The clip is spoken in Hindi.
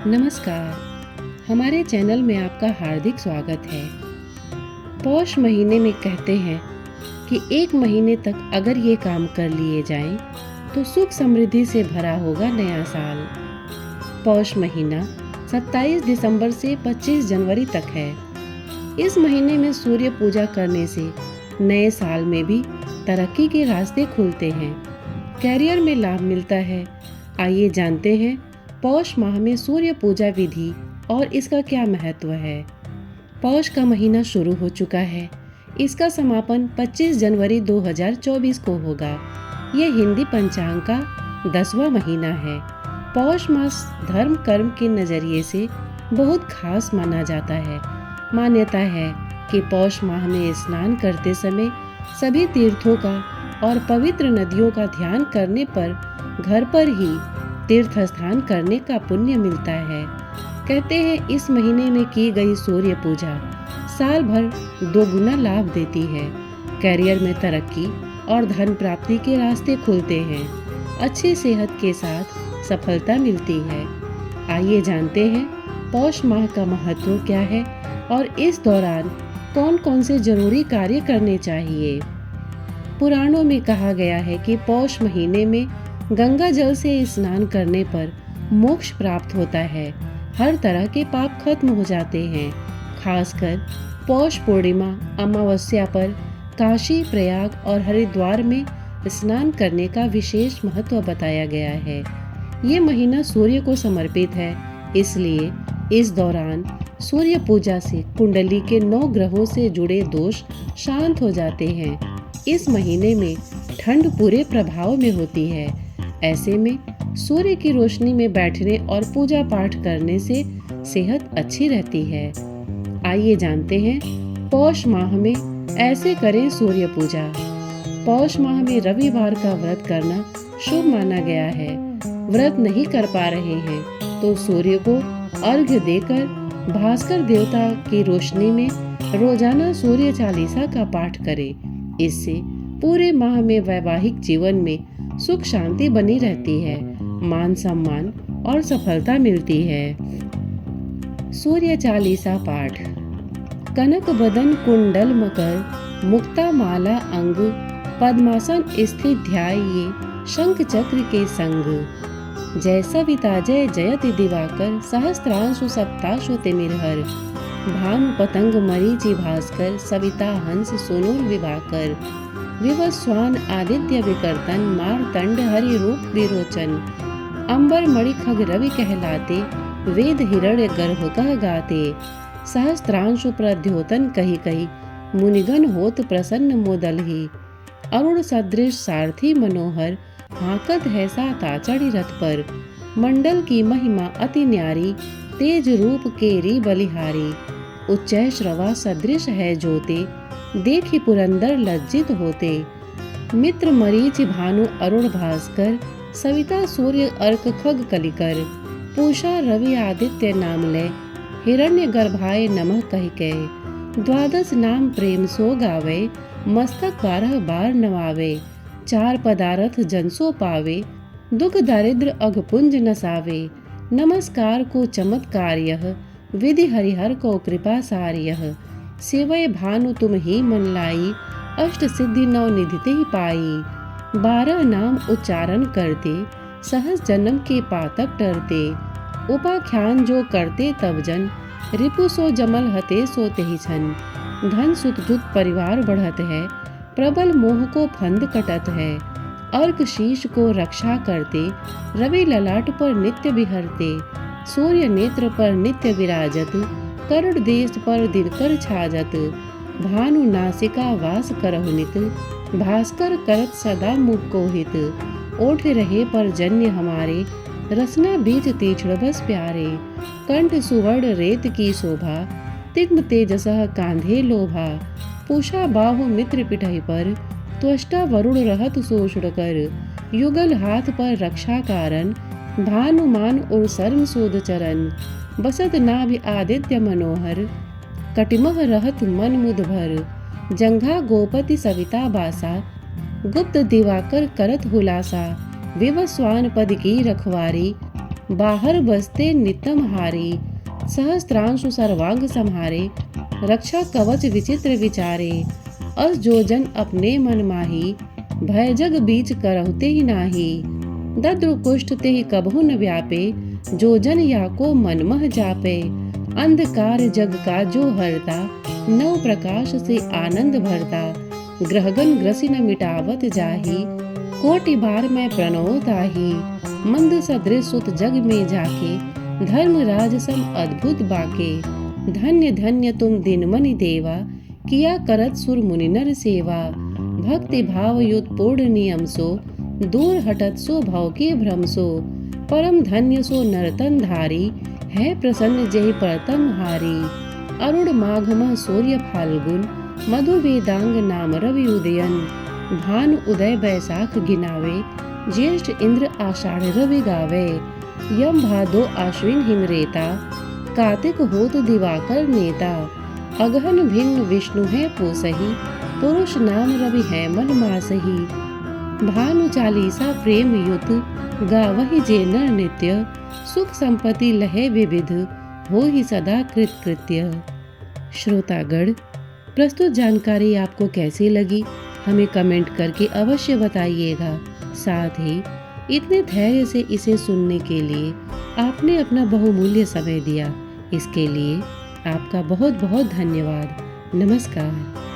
नमस्कार। हमारे चैनल में आपका हार्दिक स्वागत है। पौष महीने में कहते हैं कि एक महीने तक अगर ये काम कर लिए जाएं तो सुख समृद्धि से भरा होगा नया साल। पौष महीना 27 दिसंबर से 25 जनवरी तक है। इस महीने में सूर्य पूजा करने से नए साल में भी तरक्की के रास्ते खुलते हैं, कैरियर में लाभ मिलता है। आइए जानते हैं पौष माह में सूर्य पूजा विधि और इसका क्या महत्व है। पौष का महीना शुरू हो चुका है। इसका समापन 25 जनवरी 2024 को होगा। यह हिंदी पंचांग का 10वां महीना है। पौष मास धर्म कर्म के नजरिए से बहुत खास माना जाता है। मान्यता है कि पौष माह में स्नान करते समय सभी तीर्थों का और पवित्र नदियों का ध्यान करने पर घर पर ही तीर्थ स्नान करने का पुण्य मिलता है। कहते हैं इस महीने में की गई सूर्य पूजा साल भर 2 गुना लाभ देती है। कैरियर में तरक्की और धन प्राप्ति के रास्ते खुलते हैं। अच्छी सेहत के साथ सफलता मिलती है। आइए जानते हैं पौष माह का महत्व क्या है और इस दौरान कौन कौन से जरूरी कार्य करने चाहिए। पुराणों में कहा गया है कि पौष महीने में गंगा जल से स्नान करने पर मोक्ष प्राप्त होता है। हर तरह के पाप खत्म हो जाते हैं। खासकर पौष पूर्णिमा अमावस्या पर काशी, प्रयाग और हरिद्वार में स्नान करने का विशेष महत्व बताया गया है। ये महीना सूर्य को समर्पित है, इसलिए इस दौरान सूर्य पूजा से कुंडली के 9 ग्रहों से जुड़े दोष शांत हो जाते हैं। इस महीने में ठंड पूरे प्रभाव में होती है। ऐसे में सूर्य की रोशनी में बैठने और पूजा पाठ करने से सेहत अच्छी रहती है। आइए जानते हैं पौष माह में ऐसे करें सूर्य पूजा। पौष माह में रविवार का व्रत करना शुभ माना गया है। व्रत नहीं कर पा रहे हैं तो सूर्य को अर्घ्य देकर भास्कर देवता की रोशनी में रोजाना सूर्य चालीसा का पाठ करें। इससे पूरे माह में वैवाहिक जीवन में सुख शांति बनी रहती है, मान सम्मान और सफलता मिलती है। सूर्य चालीसा पाठ। कनक बदन कुंडल मकर मुक्ता माला अंग पद्मासन स्थित ध्याये शंख चक्र के संग। जय सविता जय जयति दिवाकर सहस्त्रांशु सप्ताशु तिमिरहर। भानु पतंग मरीचि भास्कर सविता हंस सोनुर विभाकर। विवस्वान आदित्य विकर्तन मारतंड हरि रूप विरोचन। अंबर मणि खग रवि कहलाते वेद हिरण्य गर्भ कह गाते। सहस्त्रांशु प्रद्योतन कही कही मुनिगण होत प्रसन्न मोदल ही। अरुण सदृश सारथी मनोहर हाकत है सा ताचड़ी रथ पर। मंडल की महिमा अति न्यारी तेज रूप केरी बलिहारी। उच्चै श्रवा सदृश है ज्योते देखी पुरंदर लज्जित होते। मित्र मरीचि भानु अरुण भास्कर सविता सूर्य अर्क खग कलिकर। पूषा रवि आदित्य नाम ले हिरण्य गर्भाय नमः कहि के। द्वादश नाम प्रेम सो गावे मस्तक 12 बार नवावे। 4 पदार्थ जन सो पावे दुख दारिद्र अघपुंज नसावे। नमस्कार को चमत्कार यह विधि हरिहर को कृपा सार यह। सेवय भानु तुम ही मन लाई अष्ट सिद्धि 9 निधि ही पाई। 12 नाम उच्चारण करते सहस जन्म के पातक टरते। उपाख्यान जो करते तब जन रिपु सो जमल हते सो तेहि छन। धन सुत दुत परिवार बढ़त है प्रबल मोह को फंद कटत है। अर्क शीश को रक्षा करते रवि ललाट पर नित्य बिहरते। सूर्य नेत्र पर नित्य विराजत करुण देश पर दिनकर छाजत। भानु नासिका वास करहु नित भास्कर करत सदा मुख को हित। ओठ रहे पर जन्य हमारे रसना बीज तीक्ष्ण बस प्यारे। कंठ सुवर्ण रेत की शोभा तिग्म तेजसः कांधे लोभा। पूषा बाहु मित्र पिठहि पर त्वष्टा वरुण रहत शोषण कर। युगल हाथ पर रक्षा कारण भानुमान और सर्म शोध चरण। बसत नाभि आदित्य मनोहर कटिमह रहत मन मुद भर। जंघा गोपति सविता बासा गुप्त दिवाकर करत हुलासा। विवस्वान पद की रखवारी बाहर बसते नितम हारे, सहस्त्रांशु सर्वांग संहारे, रक्षा कवच विचित्र विचारे, अस जो जन अपने मन माही, भय जग बीच करहुते ही नाही। दद्रु कुष्ठ ते ही कबहु न व्यापे, जो जन या को मनमह जापे। अंधकार जग का जो हरता, नव प्रकाश से आनंद भरता। ग्रहगन ग्रसिन मिटावत जाही, कोटि बार मैं प्रणव ताही। मंद सदृश सुत जग में जाके, धर्मराज सम अद्भुत बाके। धन्य धन्य तुम दिनमणि देवा, किया करत सुर मुनि नर सेवा। भक्ति भाव युत पूर्ण नियम सो, दूर हटत सो भव के भ्रम सो। परम धन्य सो नरतन धारी, है प्रसन्न जय परतम हारी। अरुण माघ सूर्य फाल्गुन, मधु वेदांग नाम रवि उदयन। भानु उदय बैसाख गिनावे, ज्येष्ठ इंद्र आषाढ़ रवि गावे। यम भादो आश्विन हिमरेता, कार्तिक होत दिवाकर नेता। अगहन भिन्न विष्णु है पोसही, पुरुष नाम रवि है मन मासही। भानु चालीसा प्रेम युत, गावहि जे नर नित्य। सुख संपत्ति लहे विविध, हो ही सदा कृतकृत्य। श्रोतागण, प्रस्तुत जानकारी आपको कैसी लगी हमें कमेंट करके अवश्य बताइएगा। साथ ही इतने धैर्य से इसे सुनने के लिए आपने अपना बहुमूल्य समय दिया, इसके लिए आपका बहुत बहुत धन्यवाद। नमस्कार।